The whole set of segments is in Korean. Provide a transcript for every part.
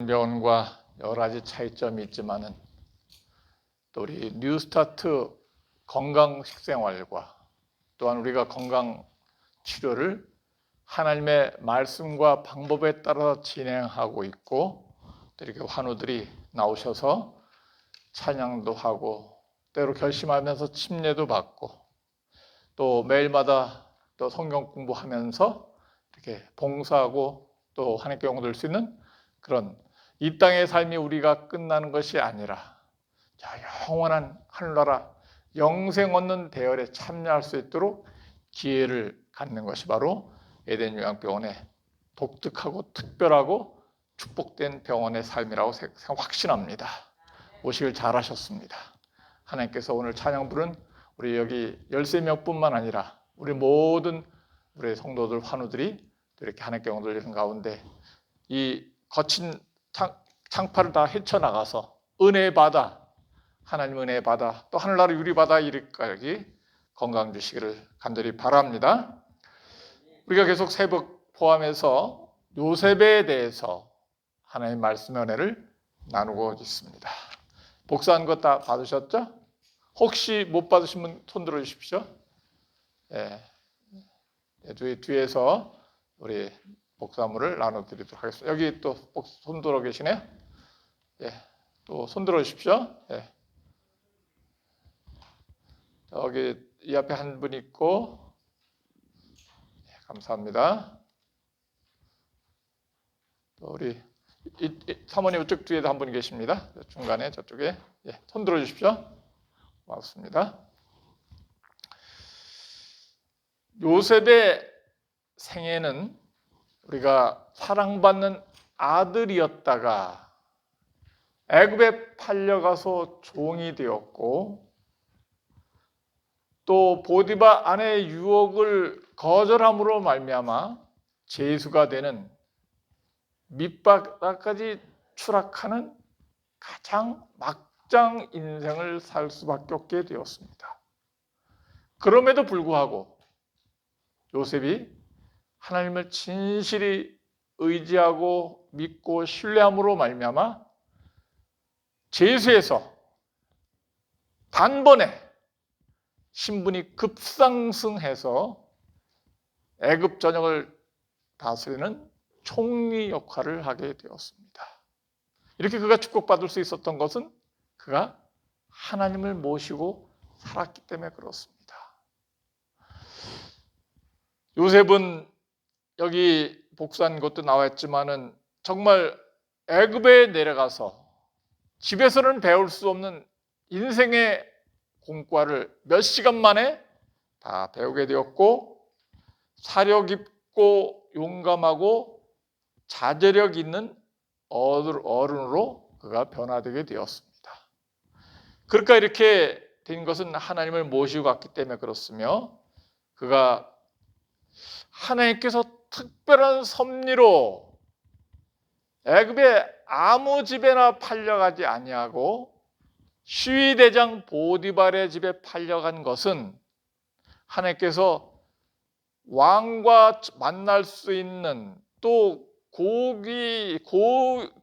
병원과 여러 가지 차이점이 있지만은 또 우리 뉴스타트 건강 식생활과 또한 우리가 건강 치료를 하나님의 말씀과 방법에 따라 진행하고 있고, 또 이렇게 환우들이 나오셔서 찬양도 하고 때로 결심하면서 침례도 받고 또 매일마다 또 성경 공부하면서 이렇게 봉사하고 또 하나님께 영광 돌릴 수 있는 그런 이 땅의 삶이 우리가 끝나는 것이 아니라 영원한 하늘나라 영생 얻는 대열에 참여할 수 있도록 기회를 갖는 것이 바로 에덴 요양병원의 독특하고 특별하고 축복된 병원의 삶이라고 확신합니다. 오시길 잘하셨습니다. 하나님께서 오늘 찬양 부른 우리 여기 13명뿐만 아니라 우리 모든 우리 성도들 환우들이 이렇게 하나님께 영광 돌리는 가운데 이 거친 창파를 다 헤쳐나가서 은혜의 바다, 하나님 은혜의 바다, 또 하늘나라 유리바다 이르기까지 건강 주시기를 간절히 바랍니다. 우리가 계속 새벽 포함해서 요셉에 대해서 하나님 말씀의 은혜를 나누고 있습니다. 복사한 것 다 받으셨죠? 혹시 못 받으신 분 손 들어 주십시오. 예. 뒤에서 우리 복사물을 나눠드리도록 하겠습니다. 여기 또 손 들어 계시네요. 예. 또 손 들어 주십시오. 예. 여기 이 앞에 한 분 있고, 예, 감사합니다. 또 우리 사모님 이쪽 뒤에도 한 분 계십니다. 중간에 저쪽에, 예, 손 들어 주십시오. 고맙습니다. 요셉의 생애는 우리가 사랑받는 아들이었다가 애굽에 팔려가서 종이 되었고, 또 보디바 아내의 유혹을 거절함으로 말미암아 죄수가 되는 밑바닥까지 추락하는 가장 막장 인생을 살 수밖에 없게 되었습니다. 그럼에도 불구하고 요셉이 하나님을 진실히 의지하고 믿고 신뢰함으로 말미암아 죄수에서 단번에 신분이 급상승해서 애굽 전역을 다스리는 총리 역할을 하게 되었습니다. 이렇게 그가 축복받을 수 있었던 것은 그가 하나님을 모시고 살았기 때문에 그렇습니다. 요셉은 여기 복사한 것도 나왔지만은 정말 애굽에 내려가서 집에서는 배울 수 없는 인생의 공과를 몇 시간 만에 다 배우게 되었고, 사려 깊고 용감하고 자제력 있는 어른으로 그가 변화되게 되었습니다. 그러니까 이렇게 된 것은 하나님을 모시고 갔기 때문에 그렇으며, 그가 하나님께서 특별한 섭리로 애굽의 아무 집에나 팔려가지 아니하고 시위대장 보디발의 집에 팔려간 것은 하나님께서 왕과 만날 수 있는, 또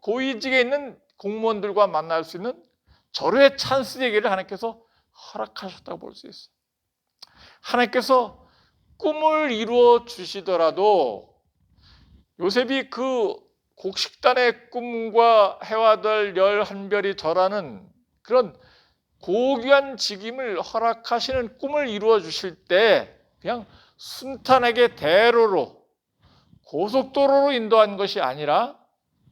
고위직에 있는 공무원들과 만날 수 있는 절호의 찬스 얘기를 하나님께서 허락하셨다고 볼 수 있어요. 하나님께서 꿈을 이루어 주시더라도 요셉이 그 곡식단의 꿈과 해와 달 11별이 절하는 그런 고귀한 직임을 허락하시는 꿈을 이루어 주실 때 그냥 순탄하게 대로로 고속도로로 인도한 것이 아니라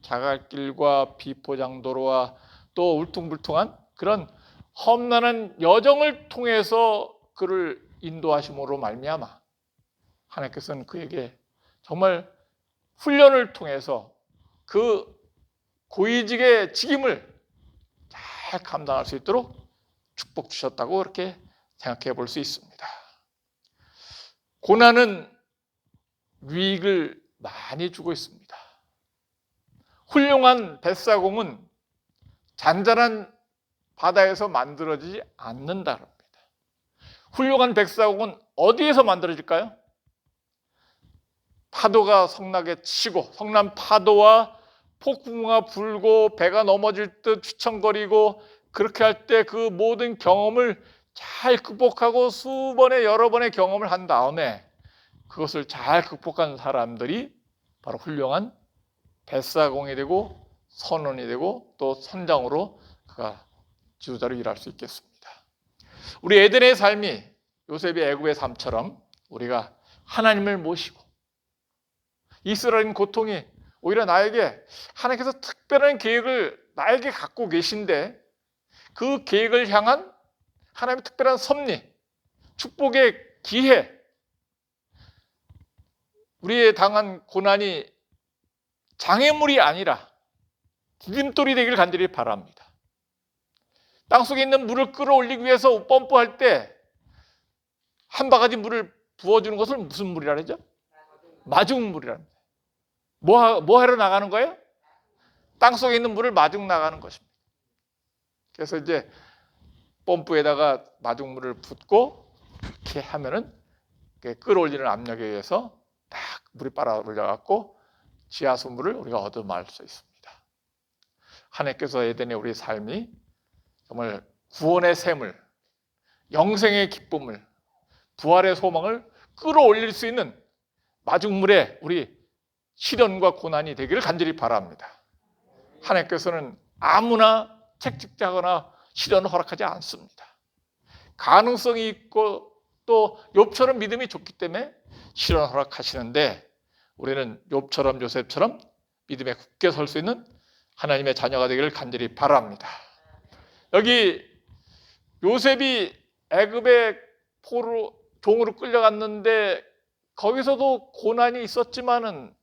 자갈길과 비포장도로와 또 울퉁불퉁한 그런 험난한 여정을 통해서 그를 인도하심으로 말미암아 하나님께서는 그에게 정말 훈련을 통해서 그 고위직의 직임을 잘 감당할 수 있도록 축복 주셨다고 그렇게 생각해 볼 수 있습니다. 고난은 유익을 많이 주고 있습니다. 훌륭한 뱃사공은 잔잔한 바다에서 만들어지지 않는다랍니다. 훌륭한 뱃사공은 어디에서 만들어질까요? 파도가 성나게 치고 성난 파도와 폭풍우가 불고 배가 넘어질 듯 휘청거리고 그렇게 할 때 그 모든 경험을 잘 극복하고 여러 번의 경험을 한 다음에 그것을 잘 극복한 사람들이 바로 훌륭한 뱃사공이 되고 선원이 되고 또 선장으로 그가 지도자로 일할 수 있겠습니다. 우리 에덴의 삶이 요셉이 애굽의 삶처럼 우리가 하나님을 모시고 이스라엘 고통이 오히려 나에게 하나님께서 특별한 계획을 나에게 갖고 계신데 그 계획을 향한 하나님의 특별한 섭리, 축복의 기회, 우리의 당한 고난이 장애물이 아니라 디딤돌이 되기를 간절히 바랍니다. 땅속에 있는 물을 끌어올리기 위해서 펌프할 때 한 바가지 물을 부어주는 것을 무슨 물이라 그러죠? 마중물이랍니다. 뭐 하러 나가는 거예요? 땅속에 있는 물을 마중 나가는 것입니다. 그래서 이제 펌프에다가 마중물을 붓고 이렇게 하면은 끌어올리는 압력에 의해서 딱 물이 빨아 올려갖고 지하수물을 우리가 얻어마실 수 있습니다. 하나님께서 에덴의 우리 삶이 정말 구원의 샘을, 영생의 기쁨을, 부활의 소망을 끌어올릴 수 있는 마중물에 우리 시련과 고난이 되기를 간절히 바랍니다. 하나님께서는 아무나 책찍자거나 시련을 허락하지 않습니다. 가능성이 있고 또 욥처럼 믿음이 좋기 때문에 시련을 허락하시는데 우리는 욥처럼 요셉처럼 믿음에 굳게 설 수 있는 하나님의 자녀가 되기를 간절히 바랍니다. 여기 요셉이 애굽의 포로 종으로 끌려갔는데 거기서도 고난이 있었지만은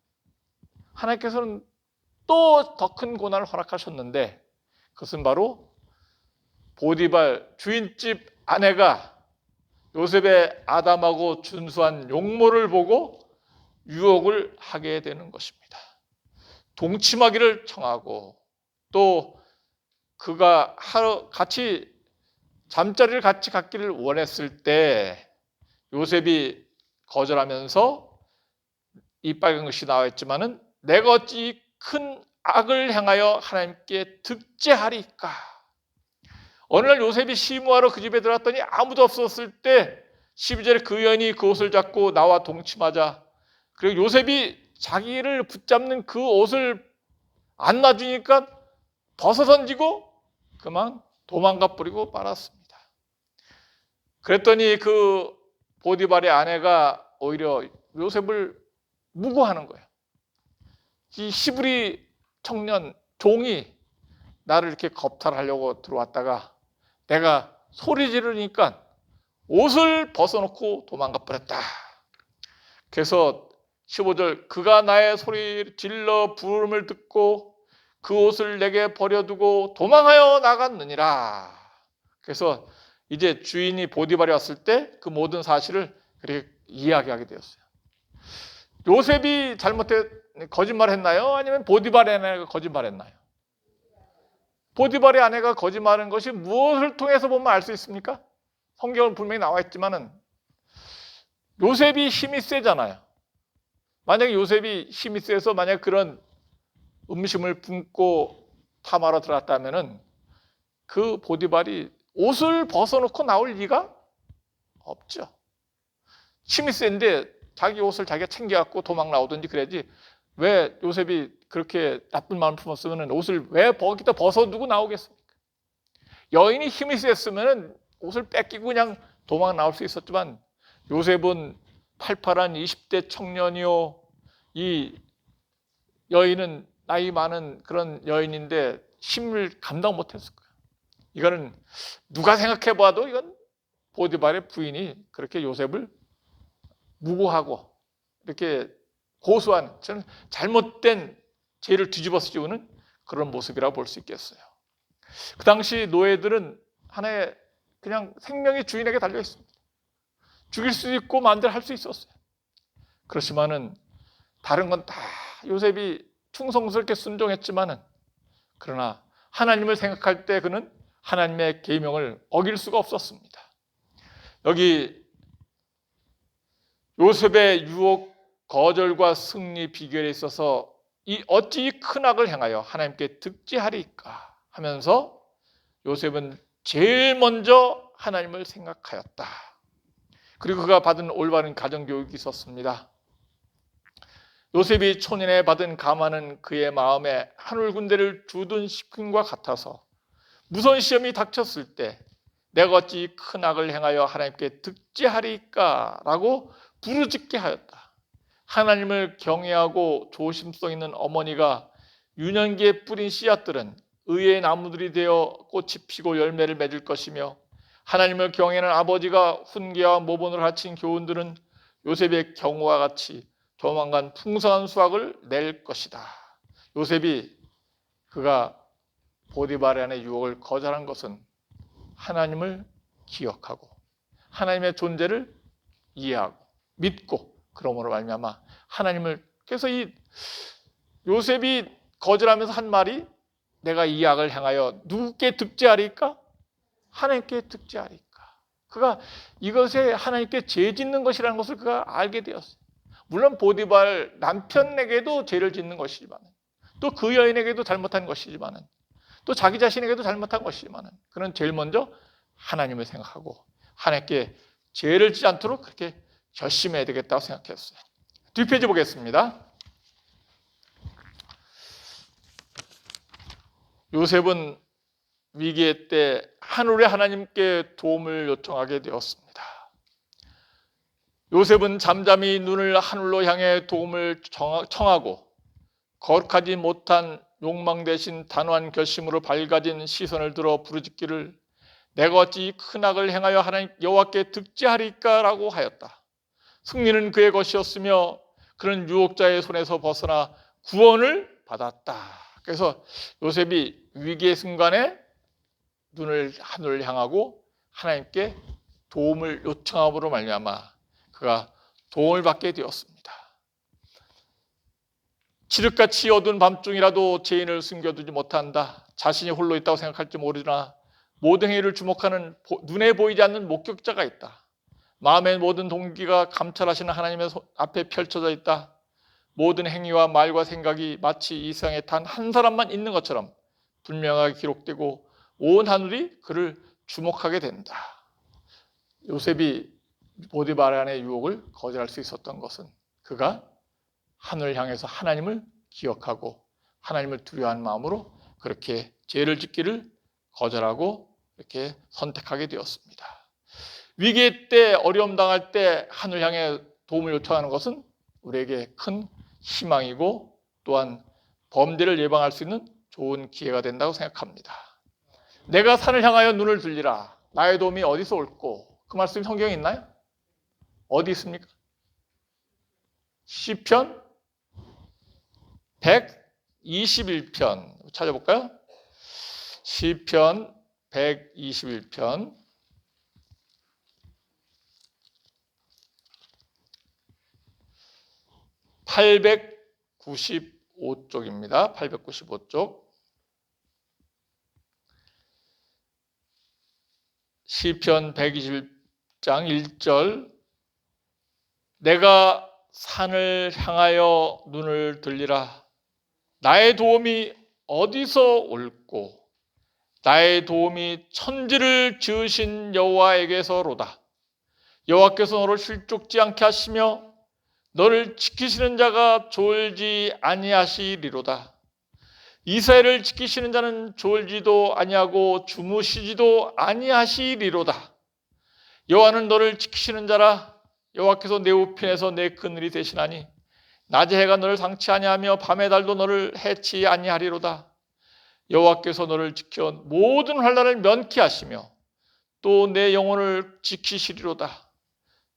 하나님께서는 또 더 큰 고난을 허락하셨는데 그것은 바로 보디발 주인집 아내가 요셉의 아담하고 준수한 용모를 보고 유혹을 하게 되는 것입니다. 동침하기를 청하고 또 그가 같이 잠자리를 같이 갖기를 원했을 때 요셉이 거절하면서 이 빨간 것이 나와 있지만은 내가 어찌 큰 악을 행하여 하나님께 득죄하리까. 어느 날 요셉이 시무하러 그 집에 들어갔더니 아무도 없었을 때 12절에 그 여인이 그 옷을 잡고 나와 동침하자. 그리고 요셉이 자기를 붙잡는 그 옷을 안 놔주니까 벗어 던지고 그만 도망가 버리고 말았습니다. 그랬더니 그 보디발의 아내가 오히려 요셉을 무고하는 거예요. 이 히브리 청년 종이 나를 이렇게 겁탈하려고 들어왔다가 내가 소리 지르니까 옷을 벗어놓고 도망가 버렸다. 그래서 15절 그가 나의 소리 질러 부름을 듣고 그 옷을 내게 버려두고 도망하여 나갔느니라. 그래서 이제 주인이 보디발이 왔을 때 그 모든 사실을 그렇게 이야기하게 되었어요. 요셉이 거짓말했나요? 아니면 보디발의 아내가 거짓말했나요? 보디발의 아내가 거짓말한 것이 무엇을 통해서 보면 알 수 있습니까? 성경은 분명히 나와 있지만은 요셉이 힘이 세잖아요. 만약에 요셉이 힘이 세서 만약 그런 음식을 뿜고 탐하러 들어갔다면은 그 보디발이 옷을 벗어놓고 나올 리가 없죠. 힘이 센데 자기 옷을 자기가 챙겨갖고 도망 나오든지 그래야지 왜 요셉이 그렇게 나쁜 마음 품었으면 옷을 왜 거기다 벗어두고 나오겠습니까? 여인이 힘이 셌으면 옷을 뺏기고 그냥 도망 나올 수 있었지만 요셉은 팔팔한 20대 청년이요. 이 여인은 나이 많은 그런 여인인데 힘을 감당 못했을 거예요. 이거는 누가 생각해 봐도 이건 보디발의 부인이 그렇게 요셉을 무고하고 이렇게 고소한 저는 잘못된 죄를 뒤집어 씌우는 그런 모습이라고 볼 수 있겠어요. 그 당시 노예들은 하나의 그냥 생명이 주인에게 달려 있습니다. 죽일 수 있고 마음대로 할 수 있었어요. 그렇지만은 다른 건 다 요셉이 충성스럽게 순종했지만은 그러나 하나님을 생각할 때 그는 하나님의 계명을 어길 수가 없었습니다. 여기 요셉의 유혹, 거절과 승리 비결에 있어서 어찌 이 큰 악을 행하여 하나님께 득지하리까 하면서 요셉은 제일 먼저 하나님을 생각하였다. 그리고 그가 받은 올바른 가정교육이 있었습니다. 요셉이 초년에 받은 가마는 그의 마음에 하늘 군대를 두둔 시킨과 같아서 무서운 시험이 닥쳤을 때 내가 어찌 큰 악을 행하여 하나님께 득지하리까 라고 부르짖게 하였다. 하나님을 경외하고 조심성 있는 어머니가 유년기에 뿌린 씨앗들은 의의 나무들이 되어 꽃이 피고 열매를 맺을 것이며 하나님을 경외하는 아버지가 훈계와 모본을 갖춘 교훈들은 요셉의 경우와 같이 조만간 풍성한 수확을 낼 것이다. 요셉이 그가 보디발의 아내 유혹을 거절한 것은 하나님을 기억하고 하나님의 존재를 이해하고 믿고 그러므로 말미암아 하나님을 그래서 이 요셉이 거절하면서 한 말이 내가 이 악을 행하여 누구께 득지하리까? 하나님께 득지하리까? 그가 이것에 하나님께 죄 짓는 것이라는 것을 그가 알게 되었어요. 물론 보디발 남편에게도 죄를 짓는 것이지만 또 그 여인에게도 잘못한 것이지만 또 자기 자신에게도 잘못한 것이지만 그는 제일 먼저 하나님을 생각하고 하나님께 죄를 짓지 않도록 그렇게 결심해야 되겠다고 생각했어요. 뒷페이지 보겠습니다. 요셉은 위기의 때 하늘의 하나님께 도움을 요청하게 되었습니다. 요셉은 잠잠히 눈을 하늘로 향해 도움을 청하고 거룩하지 못한 욕망 대신 단호한 결심으로 밝아진 시선을 들어 부르짖기를 내가 어찌 큰 악을 행하여 하나님 여호와께 득지하리까 라고 하였다. 승리는 그의 것이었으며 그는 유혹자의 손에서 벗어나 구원을 받았다. 그래서 요셉이 위기의 순간에 눈을 하늘을 향하고 하나님께 도움을 요청함으로 말미암아 그가 도움을 받게 되었습니다. 칠흑같이 어두운 밤중이라도 죄인을 숨겨두지 못한다. 자신이 홀로 있다고 생각할지 모르나 모든 행위를 주목하는 눈에 보이지 않는 목격자가 있다. 마음의 모든 동기가 감찰하시는 하나님의 앞에 펼쳐져 있다. 모든 행위와 말과 생각이 마치 이 세상에 단 한 사람만 있는 것처럼 분명하게 기록되고 온 하늘이 그를 주목하게 된다. 요셉이 보디발 아내의 유혹을 거절할 수 있었던 것은 그가 하늘을 향해서 하나님을 기억하고 하나님을 두려워하는 마음으로 그렇게 죄를 짓기를 거절하고 이렇게 선택하게 되었습니다. 위기 때 어려움 당할 때 하늘 향해 도움을 요청하는 것은 우리에게 큰 희망이고 또한 범죄를 예방할 수 있는 좋은 기회가 된다고 생각합니다. 내가 산을 향하여 눈을 들리라. 나의 도움이 어디서 올꼬? 그 말씀이 성경에 있나요? 어디 있습니까? 시편 121편 찾아볼까요? 시편 121편 895쪽입니다. 895쪽 시편 121장 1절 내가 산을 향하여 눈을 들리라. 나의 도움이 어디서 올꼬? 나의 도움이 천지를 지으신 여호와에게서로다. 여호와께서 너를 실족지 않게 하시며 너를 지키시는 자가 졸지 아니하시리로다. 이스라엘을 지키시는 자는 졸지도 아니하고 주무시지도 아니하시리로다. 여호와는 너를 지키시는 자라. 여호와께서 내 우편에서 내 그늘이 되시나니 낮의 해가 너를 상치 아니하며 밤의 달도 너를 해치 아니하리로다. 여호와께서 너를 지켜 모든 환난을 면케하시며 또 내 영혼을 지키시리로다.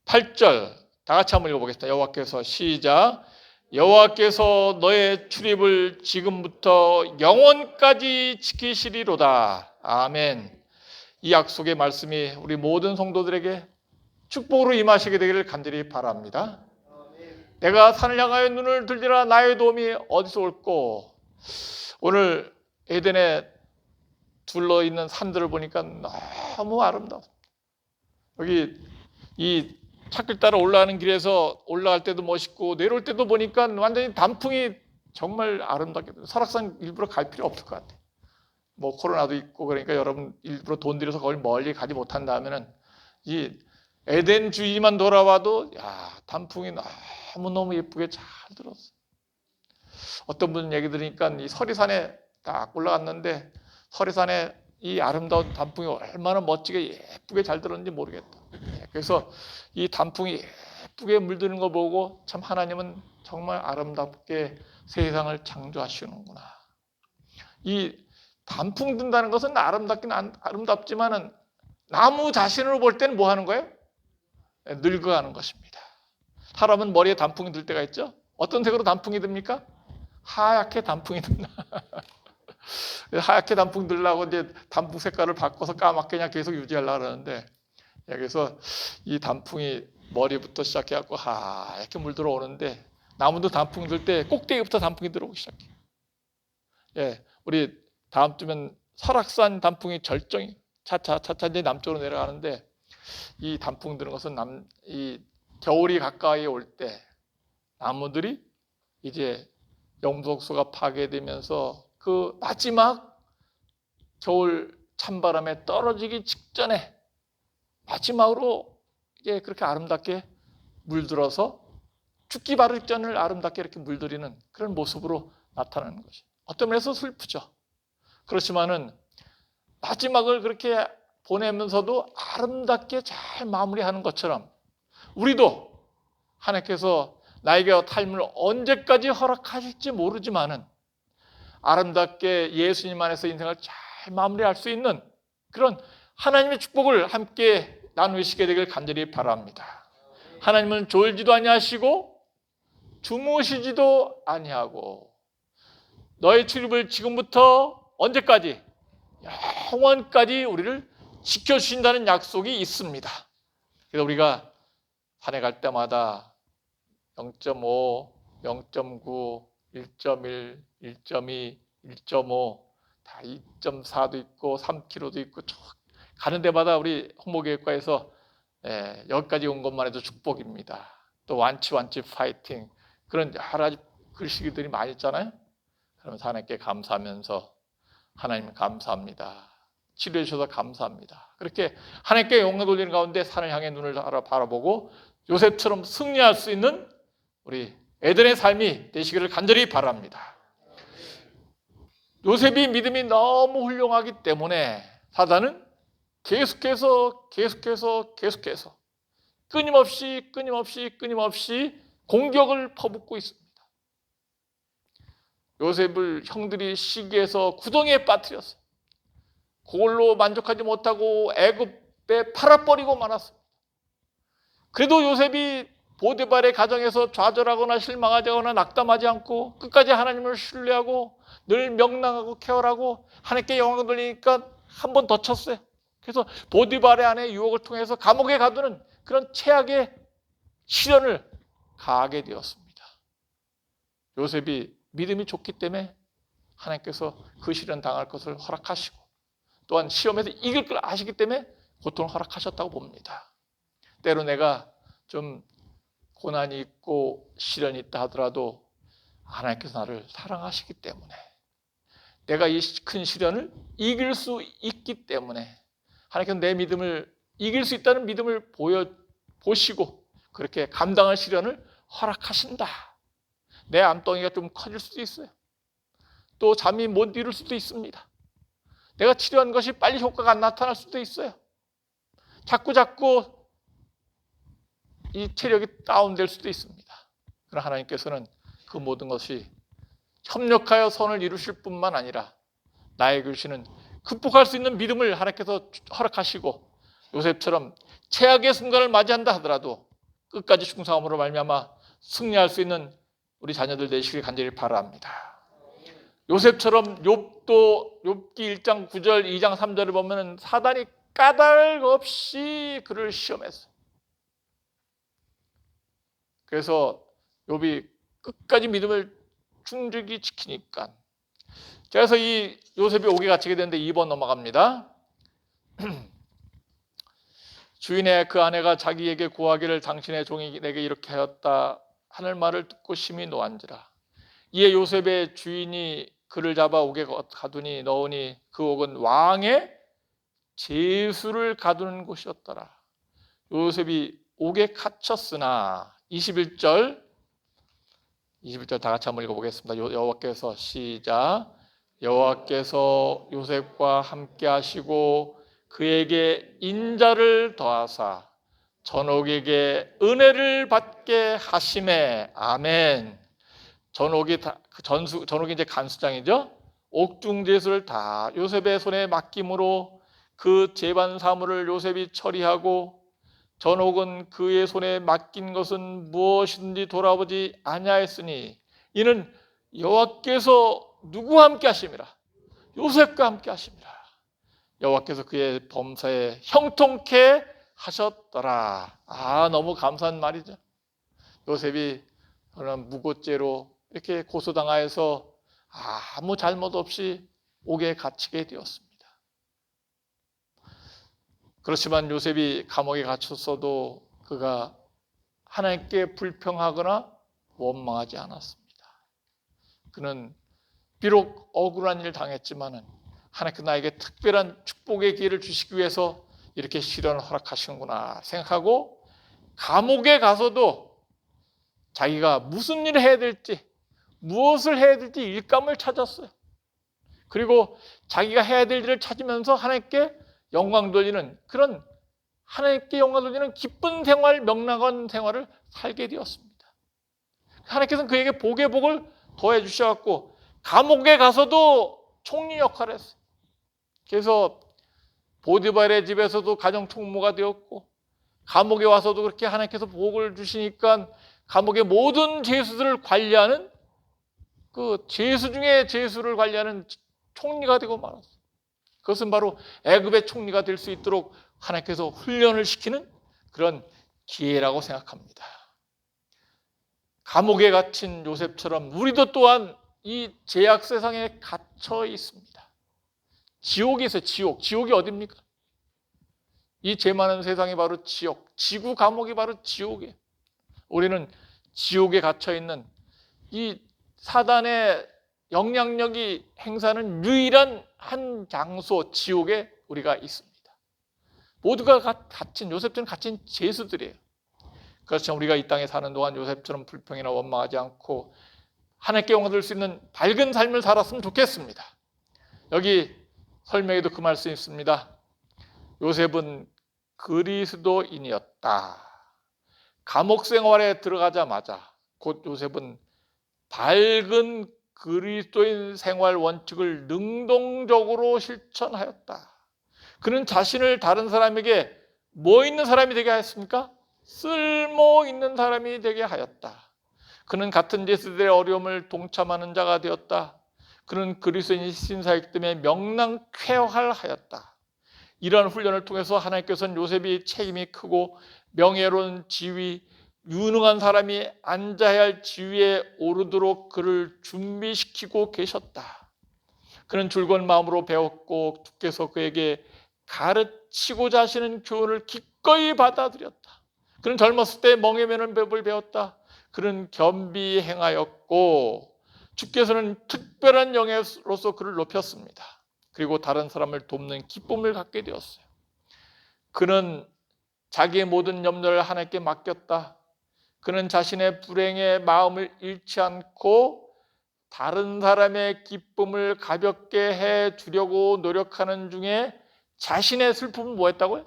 8절 다 같이 한번 읽어보겠습니다. 여호와께서 시작. 여호와께서 너의 출입을 지금부터 영원까지 지키시리로다. 아멘. 이 약속의 말씀이 우리 모든 성도들에게 축복으로 임하시게 되기를 간절히 바랍니다. 내가 산을 향하여 눈을 들리라. 나의 도움이 어디서 올꼬? 오늘 에덴에 둘러있는 산들을 보니까 너무 아름다워. 여기 이 찾길 따라 올라가는 길에서 올라갈 때도 멋있고 내려올 때도 보니까 완전히 단풍이 정말 아름답게 설악산 일부러 갈 필요 없을 것 같아요. 뭐 코로나도 있고 그러니까 여러분 일부러 돈 들여서 거기 멀리 가지 못한다면은 이 에덴 주위만 돌아와도 야 단풍이 너무너무 예쁘게 잘 들었어. 어떤 분 얘기 들으니까 이 서리산에 딱 올라갔는데 서리산에 이 아름다운 단풍이 얼마나 멋지게 예쁘게 잘 들었는지 모르겠다. 그래서 이 단풍이 예쁘게 물드는 거 보고 참 하나님은 정말 아름답게 세상을 창조하시는구나. 이 단풍 든다는 것은 아름답긴 아름답지만은 나무 자신으로 볼 때는 뭐 하는 거예요? 늙어가는 것입니다. 사람은 머리에 단풍이 들 때가 있죠. 어떤 색으로 단풍이 듭니까? 하얗게 단풍이 듭니다. 하얗게 단풍 들려고 이제 단풍 색깔을 바꿔서 까맣게 그냥 계속 유지하려고 그러는데 그래서 이 단풍이 머리부터 시작해갖고 하얗게 물들어 오는데 나무도 단풍 들 때 꼭대기부터 단풍이 들어오기 시작해요. 예, 우리 다음 주면 설악산 단풍이 절정이 차차 이제 남쪽으로 내려가는데 이 단풍 드는 것은 이 겨울이 가까이 올 때 나무들이 이제 영속소가 파괴되면서 그 마지막 겨울 찬바람에 떨어지기 직전에 마지막으로 이게 그렇게 아름답게 물들어서 죽기 바로 직전을 아름답게 이렇게 물들이는 그런 모습으로 나타나는 것이 어떤 면에서 슬프죠. 그렇지만은 마지막을 그렇게 보내면서도 아름답게 잘 마무리하는 것처럼 우리도 하나님께서 나에게 삶을 언제까지 허락하실지 모르지만은 아름답게 예수님 안에서 인생을 잘 마무리할 수 있는 그런 하나님의 축복을 함께 나누시게 되길 간절히 바랍니다. 하나님은 졸지도 아니하시고 주무시지도 아니하고 너의 출입을 지금부터 언제까지 영원까지 우리를 지켜주신다는 약속이 있습니다. 그래서 우리가 산에 갈 때마다 0.5, 0.9, 1.1, 1.2, 1.5, 다 2.4도 있고 3km도 있고 가는 데마다 우리 홍보교육과에서 여기까지 온 것만 해도 축복입니다. 또 완치 파이팅 그런 여러 가지 글씨들이 많이 있잖아요. 그러면서 하나님께 감사하면서 하나님 감사합니다. 치료해 주셔서 감사합니다. 그렇게 하나님께 영광 돌리는 가운데 산을 향해 눈을 바라보고 요셉처럼 승리할 수 있는 우리 에덴의 삶이 되시기를 간절히 바랍니다. 요셉이 믿음이 너무 훌륭하기 때문에 사단은 계속해서 끊임없이 공격을 퍼붓고 있습니다. 요셉을 형들이 시기해서 구덩이에 빠뜨렸어요. 그걸로 만족하지 못하고 애굽에 팔아버리고 말았습니다. 그래도 요셉이 보디발의 가정에서 좌절하거나 실망하거나 낙담하지 않고 끝까지 하나님을 신뢰하고 늘 명랑하고 쾌활하고 하나님께 영광을 돌리니까 한 번 더 쳤어요. 그래서 보디발의 아내 유혹을 통해서 감옥에 가두는 그런 최악의 시련을 가하게 되었습니다. 요셉이 믿음이 좋기 때문에 하나님께서 그 시련 당할 것을 허락하시고 또한 시험에서 이길 걸 아시기 때문에 고통을 허락하셨다고 봅니다. 때로 내가 좀 고난이 있고 시련이 있다 하더라도 하나님께서 나를 사랑하시기 때문에 내가 이 큰 시련을 이길 수 있기 때문에 하나님께서 내 믿음을 이길 수 있다는 믿음을 보시고 그렇게 감당할 시련을 허락하신다. 내 암덩이가 좀 커질 수도 있어요. 또 잠이 못 이룰 수도 있습니다. 내가 치료한 것이 빨리 효과가 안 나타날 수도 있어요. 자꾸 이 체력이 다운될 수도 있습니다. 그러나 하나님께서는 그 모든 것이 협력하여 선을 이루실 뿐만 아니라 나에게 주시는 극복할 수 있는 믿음을 하나님께서 허락하시고 요셉처럼 최악의 순간을 맞이한다 하더라도 끝까지 충성함으로 말미암아 승리할 수 있는 우리 자녀들 되시길 간절히 바랍니다. 요셉처럼 욥기 1장 9절 2장 3절을 보면 사단이 까닭 없이 그를 시험했어요. 그래서 욥이 끝까지 믿음을 충직히 지키니까 그래서 이 요셉이 옥에 갇히게 되는데 2번 넘어갑니다. 주인의 그 아내가 자기에게 구하기를 당신의 종이 내게 이렇게 하였다 하늘 말을 듣고 심히 노한지라 이에 요셉의 주인이 그를 잡아 옥에 가두니 넣으니 그 옥은 왕의 제수를 가두는 곳이었더라. 요셉이 옥에 갇혔으나 21절 다 같이 한번 읽어보겠습니다. 여호와께서 시작. 여호와께서 요셉과 함께 하시고 그에게 인자를 더하사 전옥에게 은혜를 받게 하심에 아멘. 전옥이 이제 간수장이죠. 옥중제수를 다 요셉의 손에 맡김으로 그 재반 사물을 요셉이 처리하고 전옥은 그의 손에 맡긴 것은 무엇이든지 돌아보지 아니하였으니 이는 여호와께서 누구와 함께 하심이라. 요셉과 함께 하심이라. 여호와께서 그의 범사에 형통케 하셨더라. 너무 감사한 말이죠. 요셉이 그런 무고죄로 이렇게 고소당하여서 아무 잘못 없이 옥에 갇히게 되었습니다. 그렇지만 요셉이 감옥에 갇혔어도 그가 하나님께 불평하거나 원망하지 않았습니다. 그는 비록 억울한 일을 당했지만은 하나님께서 나에게 특별한 축복의 기회를 주시기 위해서 이렇게 시련을 허락하시는구나 생각하고 감옥에 가서도 자기가 무슨 일을 해야 될지, 무엇을 해야 될지 일감을 찾았어요. 그리고 자기가 해야 될 일을 찾으면서 하나님께 영광 돌리는 그런 하나님께 영광 돌리는 기쁜 생활, 명랑한 생활을 살게 되었습니다. 하나님께서는 그에게 복의 복을 더해 주셔갖고 감옥에 가서도 총리 역할을 했어요. 그래서 보디발의 집에서도 가정 총무가 되었고 감옥에 와서도 그렇게 하나님께서 복을 주시니까 감옥의 모든 죄수들을 관리하는 그 죄수 중에 죄수를 관리하는 총리가 되고 말았어요. 그것은 바로 애굽의 총리가 될 수 있도록 하나님께서 훈련을 시키는 그런 기회라고 생각합니다. 감옥에 갇힌 요셉처럼 우리도 또한 이 죄악 세상에 갇혀 있습니다. 지옥이 있어요. 지옥이 어디입니까? 이 죄 많은 세상이 바로 지옥, 지구 감옥이 바로 지옥이에요. 우리는 지옥에 갇혀 있는 이 사단의 영향력이 행사하는 유일한 한 장소, 지옥에 우리가 있습니다. 모두가 갇힌, 요셉처럼 갇힌 죄수들이에요. 그렇지만 우리가 이 땅에 사는 동안 요셉처럼 불평이나 원망하지 않고 하나님께 영광 돌릴 수 있는 밝은 삶을 살았으면 좋겠습니다. 여기 설명에도 그 말씀이 있습니다. 요셉은 그리스도인이었다. 감옥 생활에 들어가자마자 곧 요셉은 밝은 그리스도인 생활 원칙을 능동적으로 실천하였다. 그는 자신을 다른 사람에게 뭐 있는 사람이 되게 하였습니까? 쓸모 있는 사람이 되게 하였다. 그는 같은 죄수들의 어려움을 동참하는 자가 되었다. 그는 그리스도인 신사이기 때문에 명랑쾌활하였다. 이러한 훈련을 통해서 하나님께서는 요셉이 책임이 크고 명예로운 지위, 유능한 사람이 앉아야 할 지위에 오르도록 그를 준비시키고 계셨다. 그는 즐거운 마음으로 배웠고 주께서 그에게 가르치고자 하시는 교훈을 기꺼이 받아들였다. 그는 젊었을 때 멍에 매는 법을 배웠다. 그는 겸비 행하였고 주께서는 특별한 영예로서 그를 높였습니다. 그리고 다른 사람을 돕는 기쁨을 갖게 되었어요. 그는 자기의 모든 염려를 하나님께 맡겼다. 그는 자신의 불행의 마음을 잃지 않고 다른 사람의 기쁨을 가볍게 해주려고 노력하는 중에 자신의 슬픔은 뭐였다고요?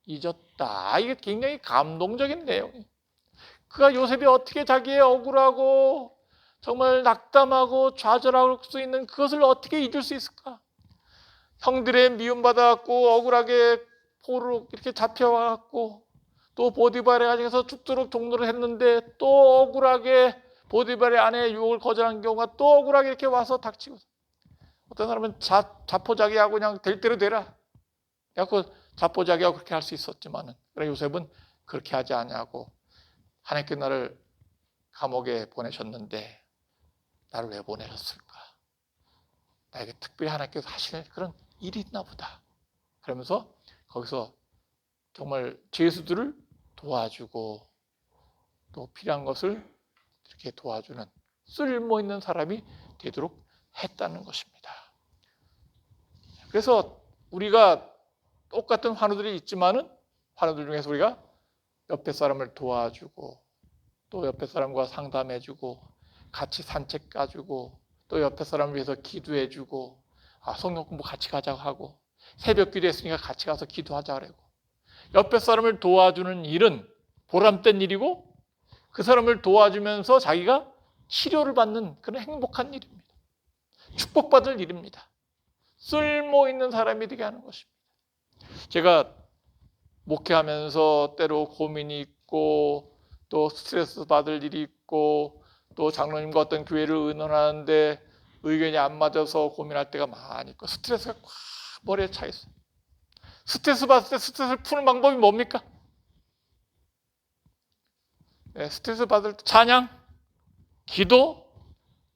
잊었다. 이게 굉장히 감동적인 내용이에요. 그가 요셉이 어떻게 자기의 억울하고 정말 낙담하고 좌절할 수 있는 그것을 어떻게 잊을 수 있을까? 형들의 미움받아갖고 억울하게 포로 이렇게 잡혀와갖고 또 보디발의 가정에서 죽도록 종노를 했는데 또 억울하게 보디발의 아내의 유혹을 거절한 경우가 또 억울하게 이렇게 와서 닥치고 어떤 사람은 자포자기하고 그냥 될 대로 되라. 그래서 자포자기하고 그렇게 할 수 있었지만은 그래 요셉은 그렇게 하지 않냐고 하나님께 나를 감옥에 보내셨는데 나를 왜 보내셨을까? 나에게 특별히 하나님께서 하시는 그런 일이 있나 보다. 그러면서 거기서 정말 죄수들을 도와주고 또 필요한 것을 이렇게 도와주는 쓸모 있는 사람이 되도록 했다는 것입니다. 그래서 우리가 똑같은 환우들이 있지만은 환우들 중에서 우리가 옆에 사람을 도와주고 또 옆에 사람과 상담해주고 같이 산책 가주고 또 옆에 사람을 위해서 기도해주고 성경 공부 같이 가자고 하고 새벽 기도했으니까 같이 가서 기도하자 그러고 옆에 사람을 도와주는 일은 보람된 일이고 그 사람을 도와주면서 자기가 치료를 받는 그런 행복한 일입니다. 축복받을 일입니다. 쓸모 있는 사람이 되게 하는 것입니다. 제가 목회하면서 때로 고민이 있고 또 스트레스 받을 일이 있고 또 장로님과 어떤 교회를 의논하는데 의견이 안 맞아서 고민할 때가 많이 있고 스트레스가 꽉 머리에 차 있어요. 스트레스 받을 때 스트레스를 푸는 방법이 뭡니까? 스트레스 받을 때 찬양, 기도,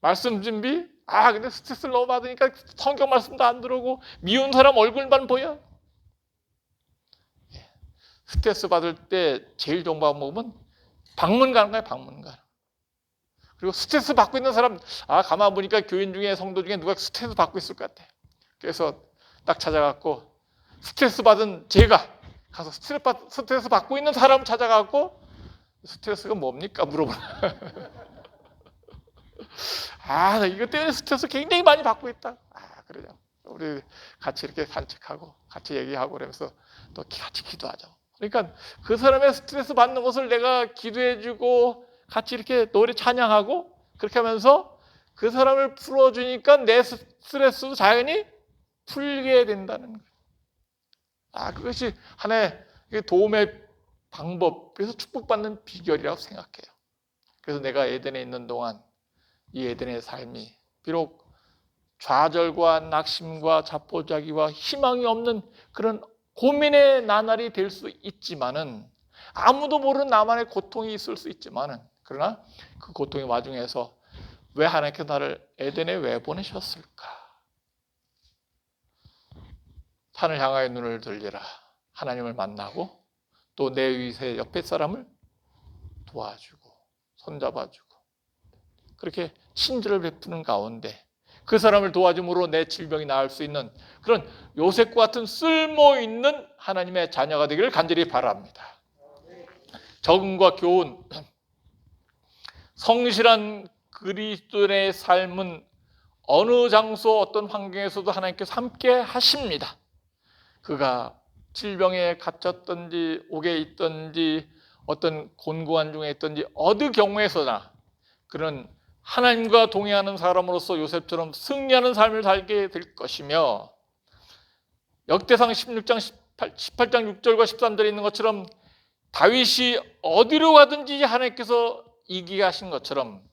말씀 준비. 근데 스트레스를 너무 받으니까 성경 말씀도 안 들어오고 미운 사람 얼굴만 보여. 스트레스 받을 때 제일 좋은 방법은 방문 가는 거예요. 방문 가는. 그리고 스트레스 받고 있는 사람 가만 보니까 교인 중에 성도 중에 누가 스트레스 받고 있을 것 같아. 그래서 딱 찾아갖고 스트레스 받은 제가 가서 스트레스 받고 있는 사람을 찾아갖고 스트레스가 뭡니까? 물어보라. 나 이것 때문에 스트레스 굉장히 많이 받고 있다. 그러죠. 우리 같이 이렇게 산책하고 같이 얘기하고 그러면서 또 같이 기도하죠. 그러니까 그 사람의 스트레스 받는 것을 내가 기도해주고 같이 이렇게 노래 찬양하고 그렇게 하면서 그 사람을 풀어주니까 내 스트레스도 자연히 풀게 된다는 거예요. 그것이 하나의 도움의 방법, 그래서 축복받는 비결이라고 생각해요. 그래서 내가 에덴에 있는 동안 이 에덴의 삶이 비록 좌절과 낙심과 자포자기와 희망이 없는 그런 고민의 나날이 될 수 있지만은 아무도 모르는 나만의 고통이 있을 수 있지만은 그러나 그 고통의 와중에서 왜 하나님께서 나를 에덴에 왜 보내셨을까? 산을 향하여 눈을 들리라. 하나님을 만나고 또 내 위세 옆에 사람을 도와주고 손잡아주고 그렇게 친절을 베푸는 가운데 그 사람을 도와줌으로 내 질병이 나을 수 있는 그런 요셉과 같은 쓸모있는 하나님의 자녀가 되기를 간절히 바랍니다. 적응과 교훈, 성실한 그리스도인의 삶은 어느 장소 어떤 환경에서도 하나님께서 함께 하십니다. 그가 질병에 갇혔든지 옥에 있든지 어떤 곤고한 중에 있든지 어느 경우에서나 그런 하나님과 동행하는 사람으로서 요셉처럼 승리하는 삶을 살게 될 것이며 역대상 16장 18장 6절과 13절에 있는 것처럼 다윗이 어디로 가든지 하나님께서 이기게 하신 것처럼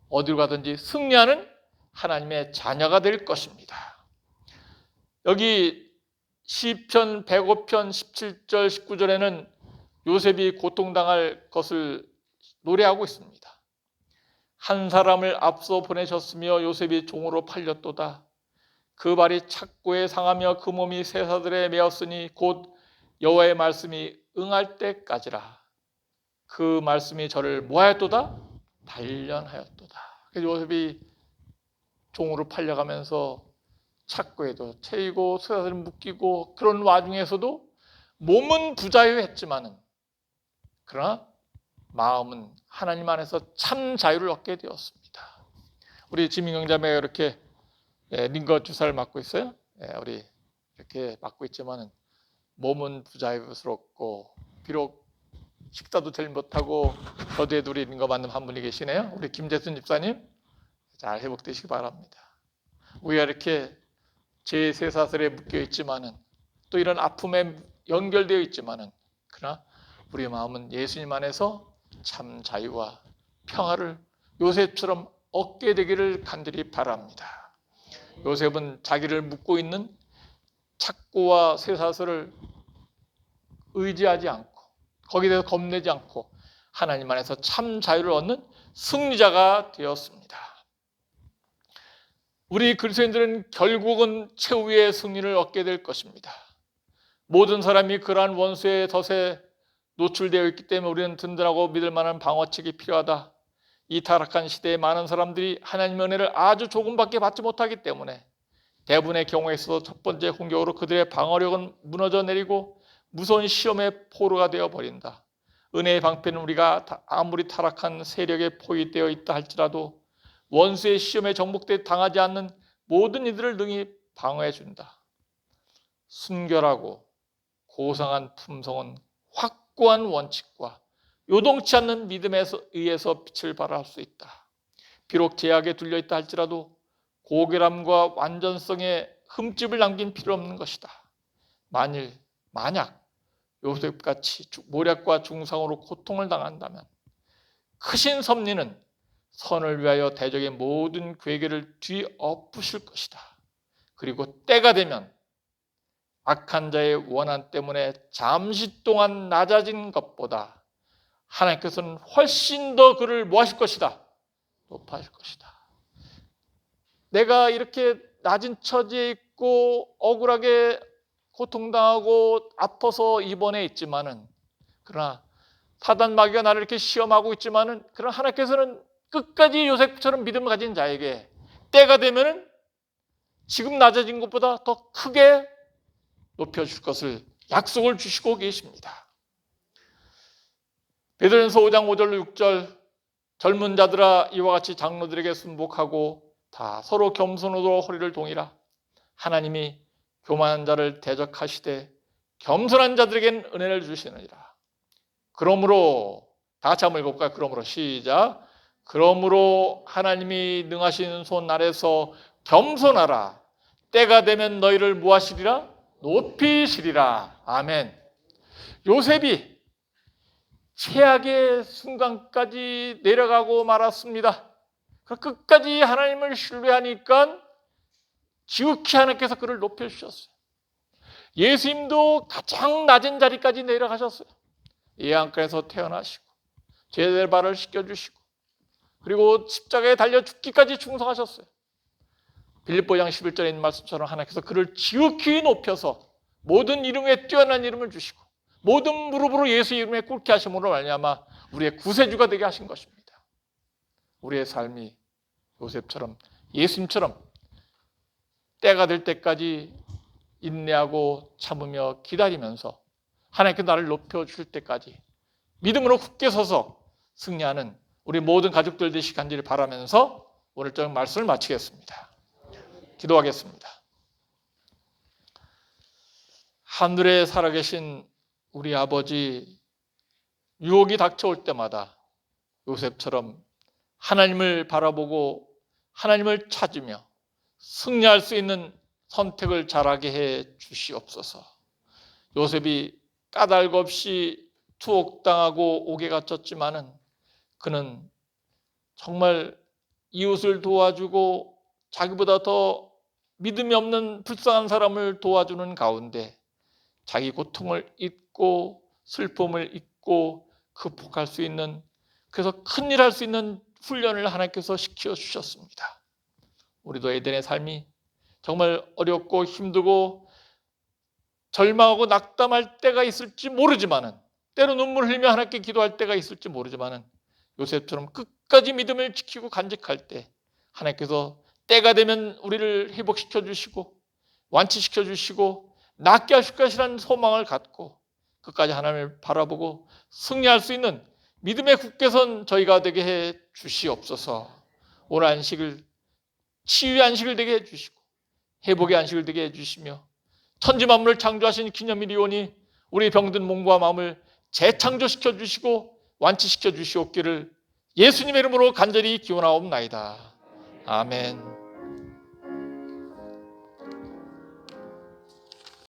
어디로 가든지 승리하는 하나님의 자녀가 될 것입니다. 여기 시편 105편 17절 19절에는 요셉이 고통당할 것을 노래하고 있습니다. 한 사람을 앞서 보내셨으며 요셉이 종으로 팔렸도다. 그 발이 착고에 상하며 그 몸이 쇠사들에 매었으니 곧 여호와의 말씀이 응할 때까지라. 그 말씀이 저를 뭐하였도다? 단련하였도다. 그래서 요셉이 종으로 팔려가면서 착고에도 채이고 쇠사들을 묶이고 그런 와중에서도 몸은 부자유했지만은 그러나 마음은 하나님 안에서 참 자유를 얻게 되었습니다. 우리 지민경 자매가 이렇게 링거 주사를 맞고 있어요. 우리 이렇게 맞고 있지만은 몸은 부자유스럽고 비록 식사도 잘 못하고 거두에 둘이 링거 맞는 한 분이 계시네요. 우리 김재순 집사님 잘 회복되시기 바랍니다. 우리가 이렇게 제3사슬에 묶여 있지만은 또 이런 아픔에 연결되어 있지만은 그러나 우리의 마음은 예수님 안에서 참 자유와 평화를 요셉처럼 얻게 되기를 간절히 바랍니다. 요셉은 자기를 묶고 있는 착고와 쇠사슬을 의지하지 않고 거기에 대해서 겁내지 않고 하나님 안에서 참 자유를 얻는 승리자가 되었습니다. 우리 그리스도인들은 결국은 최후의 승리를 얻게 될 것입니다. 모든 사람이 그러한 원수의 덫에 노출되어 있기 때문에 우리는 든든하고 믿을 만한 방어책이 필요하다. 이 타락한 시대에 많은 사람들이 하나님의 은혜를 아주 조금밖에 받지 못하기 때문에 대부분의 경우에 있어서 첫 번째 공격으로 그들의 방어력은 무너져 내리고 무서운 시험의 포로가 되어버린다. 은혜의 방패는 우리가 아무리 타락한 세력에 포위되어 있다 할지라도 원수의 시험에 정복돼 당하지 않는 모든 이들을 능히 방어해 준다. 순결하고 고상한 품성은 확고한 원칙과 요동치 않는 믿음에 의해서 빛을 발할 수 있다. 비록 제약에 둘려 있다 할지라도 고결함과 완전성에 흠집을 남긴 필요 없는 것이다. 만약 요셉같이 모략과 중상으로 고통을 당한다면 크신 섭리는 선을 위하여 대적의 모든 괴계를 뒤엎으실 것이다. 그리고 때가 되면 악한 자의 원한 때문에 잠시 동안 낮아진 것보다 하나님께서는 훨씬 더 그를 뭐 하실 것이다? 높아질 것이다. 내가 이렇게 낮은 처지에 있고 억울하게 고통당하고 아파서 입원해 있지만은, 그러나 사단 마귀가 나를 이렇게 시험하고 있지만은, 그러나 하나님께서는 끝까지 요셉처럼 믿음을 가진 자에게 때가 되면은 지금 낮아진 것보다 더 크게 높여줄 것을 약속을 주시고 계십니다. 베드로전서 5장 5절로 6절, 젊은 자들아 이와 같이 장로들에게 순복하고 다 서로 겸손으로 허리를 동이라. 하나님이 교만한 자를 대적하시되 겸손한 자들에겐 은혜를 주시느니라. 그러므로, 다 같이 한번 읽어볼까요? 그러므로, 시작. 그러므로 하나님이 능하신 손 아래서 겸손하라. 때가 되면 너희를 무하시리라? 높이시리라. 아멘. 요셉이 최악의 순간까지 내려가고 말았습니다. 끝까지 하나님을 신뢰하니까 지극히 하나님께서 그를 높여주셨어요. 예수님도 가장 낮은 자리까지 내려가셨어요. 예안가에서 태어나시고 제대발을 씻겨주시고 그리고 십자가에 달려 죽기까지 충성하셨어요. 빌립보장 11절에 있는 말씀처럼 하나님께서 그를 지극히 높여서 모든 이름에 뛰어난 이름을 주시고 모든 무릎으로 예수 이름에 꿇게 하심으로 말미암아 우리의 구세주가 되게 하신 것입니다. 우리의 삶이 요셉처럼, 예수님처럼 때가 될 때까지 인내하고 참으며 기다리면서 하나님께 나를 높여주실 때까지 믿음으로 굳게 서서 승리하는 우리 모든 가족들 되시기 간절히 바라면서 오늘 저녁 말씀을 마치겠습니다. 기도하겠습니다. 하늘에 살아계신 우리 아버지, 유혹이 닥쳐올 때마다 요셉처럼 하나님을 바라보고 하나님을 찾으며 승리할 수 있는 선택을 잘하게 해 주시옵소서. 요셉이 까닭 없이 투옥당하고 옥에 갇혔지만은 그는 정말 이웃을 도와주고 자기보다 더 믿음이 없는 불쌍한 사람을 도와주는 가운데 자기 고통을 잊고 슬픔을 잊고 극복할 수 있는, 그래서 큰일 할 수 있는 훈련을 하나님께서 시켜주셨습니다. 우리도 에덴의 삶이 정말 어렵고 힘들고 절망하고 낙담할 때가 있을지 모르지만은, 때로 눈물 흘리며 하나님께 기도할 때가 있을지 모르지만은 요셉처럼 끝까지 믿음을 지키고 간직할 때 하나님께서 때가 되면 우리를 회복시켜 주시고 완치시켜 주시고 낫게 하실 것이라는 소망을 갖고 끝까지 하나님을 바라보고 승리할 수 있는 믿음의 굳게 선 저희가 되게 해 주시옵소서. 오늘 안식을 치유의 안식을 되게 해 주시고 회복의 안식을 되게 해 주시며 천지 만물을 창조하신 기념일이오니 우리 병든 몸과 마음을 재창조시켜 주시고 완치시켜 주시옵기를 예수님의 이름으로 간절히 기원하옵나이다. 아멘.